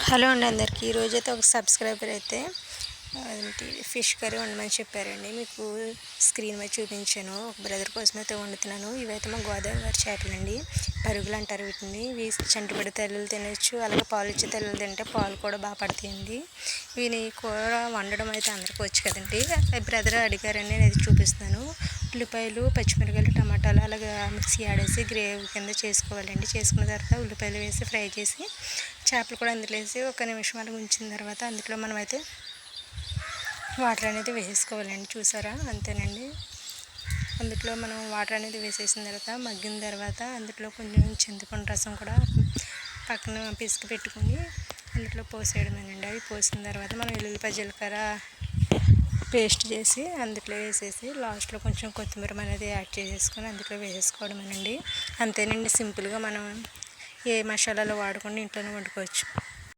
Hello అండి అందరికీ. ఈరోజైతే ఒక సబ్స్క్రైబర్ అయితే అదేంటి ఫిష్ కర్రీ వండమని చెప్పారండి. మీకు స్క్రీన్ మీద చూపించాను. ఒక బ్రదర్ కోసం అయితే వండుతున్నాను. ఇవైతే మా గోదావరి చేపలండి, పరుగులు అంటారు వీటిని. ఇవి చంటిపడి తల్లులు తినచ్చు, అలాగే పాలు ఇచ్చే తల్లులు తింటే పాలు కూడా బాగా పడతాయండి. వీని కూర వండడం అయితే అందరికీ వచ్చు కదండి. బ్రదర్ అడిగారని నేను ఇది చూపిస్తాను. ఉల్లిపాయలు, పచ్చిమిరపకాయలు, టమాటాలు అలాగే మిక్సీ ఆడేసి గ్రేవీ కింద చేసుకోవాలండి. చేసుకున్న తర్వాత ఉల్లిపాయలు వేసి ఫ్రై చేసి చేపలు కూడా అందులో వేసి ఒక నిమిషం అలా ఉంచిన తర్వాత అందులో మనమైతే వాటర్ అనేది వేసేసుకోవాలండి. చూసారా, అంతేనండి. అందులో మనం వాటర్ అనేది వేసేసిన తర్వాత మగ్గిన తర్వాత అందులో కొంచెం చింతపండు రసం కూడా పక్కన పిసికి పెట్టుకుని అందులో పోసేయడమేనండి. అవి పోసిన తర్వాత మనం ఎల్లుల్లిపాయ జీలకర్ర పేస్ట్ చేసి అందులో వేసేసి లాస్ట్లో కొంచెం కొత్తిమీర అనేది యాడ్ చేసేసుకొని అందులో వేసేసుకోవడమేనండి. అంతేనండి, సింపుల్గా మనం ఏ మసాలాలు వాడకుండా ఇంట్లోనే వండుకోవచ్చు.